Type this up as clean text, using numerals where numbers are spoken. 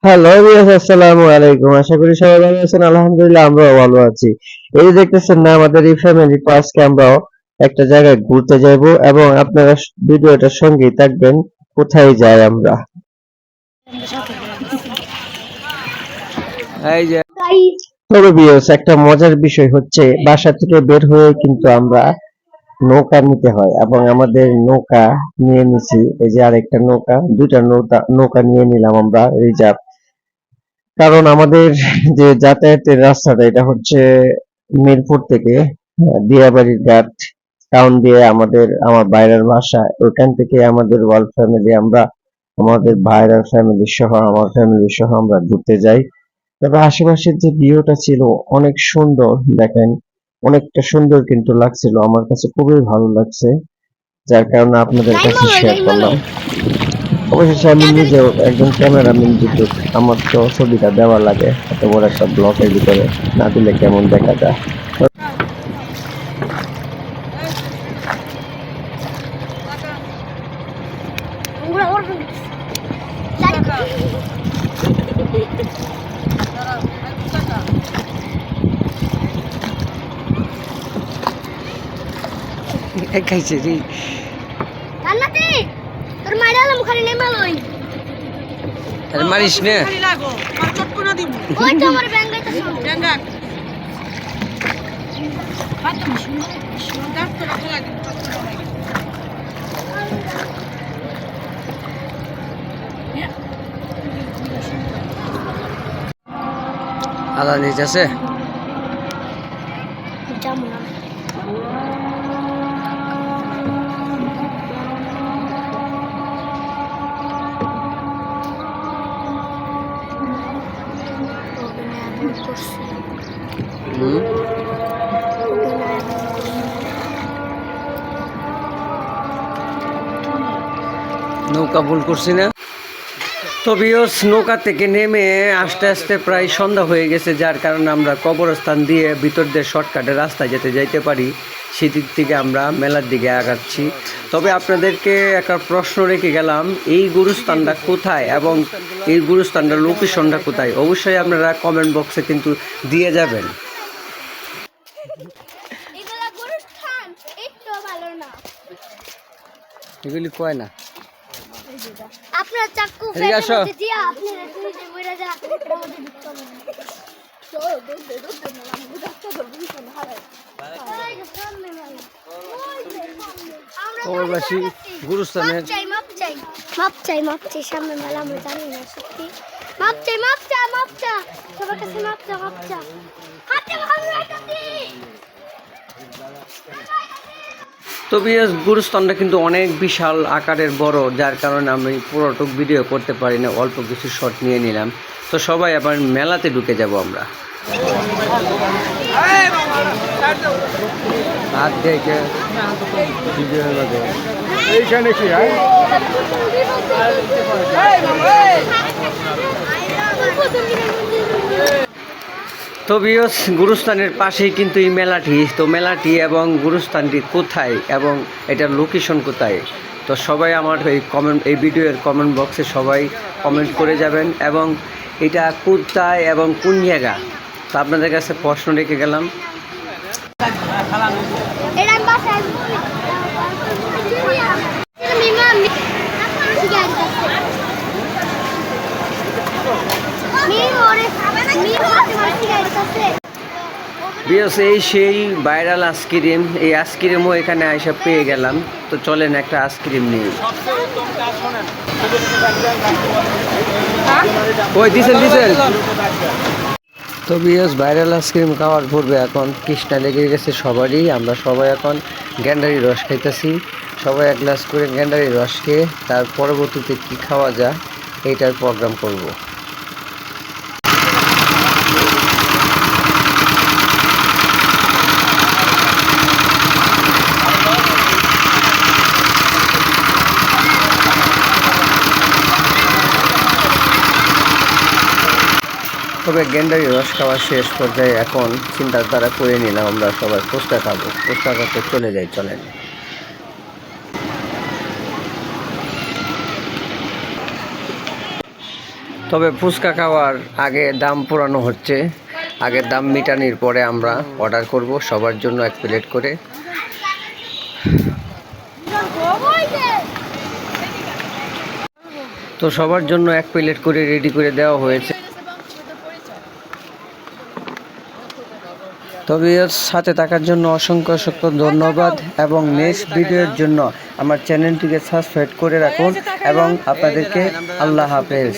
Hello viewers, আসসালামু আলাইকুম। আশা করি সবাই ভালো আছেন। আলহামদুলিল্লাহ আমরাও ভালো আছি। এই যে দেখতেছেন না, আমাদের এই ফ্যামিলি আজকে আমরাও একটা জায়গায় ঘুরতে যাব এবং আপনারা ভিডিওটার সঙ্গেই থাকবেন। কোথায় যাই আমরা? এই যে তবে ভিউয়ার্স, একটা মজার বিষয় হচ্ছে বাসা থেকে বের হয়ে কিন্তু আমরা নৌকা নিতে হয় এবং আমাদের নৌকা নিয়ে নিছি। এই যে আরেকটা নৌকা, দুইটা নৌকা নৌকা নিয়ে নিলাম আমরা রিজার্ভ। কারণ আমাদের যে যাতায়াতের রাস্তাটা এটা হচ্ছে মিরপুর থেকে দিয়াবাড়ির ঘাট টাউন দিয়ে আমার ভাইরার বাসা। ওইখান থেকে আমাদের ওয়ার্ল্ড ফ্যামিলি আমরা আমাদের ভাইরার ফ্যামিলি সহ আমার ফ্যামিলি সহ আমরা ঘুরতে যাই। তবে আশেপাশের যে ভিউটা ছিল অনেক সুন্দর, দেখেন অনেকটা সুন্দর কিন্তু লাগছিল, আমার কাছে খুবই ভালো লাগছে, যার কারণে আপনাদের কাছে শেয়ার করলাম। অবশেষে আমি নিজেও একজন ক্যামেরাম্যান, যেহেতু আমার তো ছবিটা দেওয়া লাগে, এত বড় একটা ব্লকের ভিতরে না দিলে কেমন দেখা যায়। খাইছে রে জান্নাতি তোর মাইরালাম খালি নেমালই আরে মারিস না খালি লাগো আর চটকনা দিব ওই তো আমার ব্যাঙ্গাইতে শুন ব্যাঙ্গা বাদ শুন দাঁত তো রাখা লাগে আলা নিচ আছে যাবো না নৌকা ভুল করছি না তো ভিউয়ার্স, নৌকা থেকে নেমে আস্তে আস্তে প্রায় সন্ধ্যা হয়ে গেছে, যার কারণে আমরা কবরস্থান দিয়ে ভিতর দিয়ে শর্টকাটে রাস্তায় যাইতে পারি, সেদিক থেকে আমরা মেলার দিকে আগাচ্ছি। তবে আপনাদেরকে একটা প্রশ্ন রেখে গেলাম, এই গুরুস্থানটা কোথায় এবং এই গুরুস্থানটার লোকেশনটা কোথায়, অবশ্যই আপনারা কমেন্ট বক্সে কিন্তু দিয়ে যাবেন। এগুলা গুরুস্থান একটু ভালো না, এগুলি কয় না আপনার চাকু এদিকে আসো। ফেলে দিয়া আপনি তুমি যে বইরা যা আমাদের দিতে হবে তো দে না আমি রাস্তা ধরবো না হারাই এই যে সামনে মানে আমরা কবরবাসী গুরুস্থানের মাপ চাই সামনে মেলা আমরা জানি না সত্যি। মাপ চাই সবার কাছে মাপ চা হাতে ভালো রাখতে। তো ভিউয়ার্স, গুরুস্থানটা কিন্তু অনেক বিশাল আকারের বড়, যার কারণে আমি পুরোটুক ভিডিও করতে পারি না, অল্প কিছু শট নিয়ে নিলাম। তো সবাই আবার মেলাতে ঢুকে যাব আমরা। হাত দেখে ভিডিও লাগে এইখানে কি হয়। তো ভিউয়ার্স, গুরুস্থানের পাশেই কিন্তু এই মেলাটি। তো মেলাটি এবং গুরুস্থানটি কোথায় এবং এটার লোকেশন কোথায়, তো সবাই আমার এই ভিডিওর কমেন্ট বক্সে সবাই কমেন্ট করে যাবেন এবং এটা কোথায় এবং কোন জায়গা, তো আপনাদের কাছে প্রশ্ন রেখে গেলাম। ভিউয়ার্স, এই সেই ভাইরাল আইসক্রিম, এই আইসক্রিমও এখানে আইসা পেয়ে গেলাম। তো চলেন একটা আইসক্রিম নিই। ওই দিছেন। তো ভিউয়ার্স, ভাইরাল আইসক্রিম খাওয়ার পূর্বে এখন তৃষ্ণা লেগে গেছে সবারই। আমরা সবাই এখন গ্যান্ডারি রস খাইতেছি, সবাই এক গ্লাস করে গ্যান্ডারি রস খেয়ে তার পরবর্তীতে কী খাওয়া যায় এইটার প্রোগ্রাম করব। তবে গ্যান্ডারি রস খাওয়া শেষ পর্যায়ে এখন চিন্তাধারা করে নিলাম আমরা সবাই ফুচকা খাবো। ফুচকা খেতে চলে যাই, চলেন। তবে ফুচকা খাওয়ার আগে দাম পুরানো হচ্ছে, আগে দাম মিটানির পরে আমরা অর্ডার করব সবার জন্য 1 প্লেট করে। তো সবার জন্য 1 প্লেট করে রেডি করে দেওয়া হয়েছে। তবে এর সাথে থাকার জন্য অসংখ্য অসংখ্য ধন্যবাদ এবং নেক্সট ভিডিওর জন্য আমার চ্যানেলটিকে সাবস্ক্রাইব করে রাখুন এবং আপনাদেরকে আল্লাহ হাফেজ।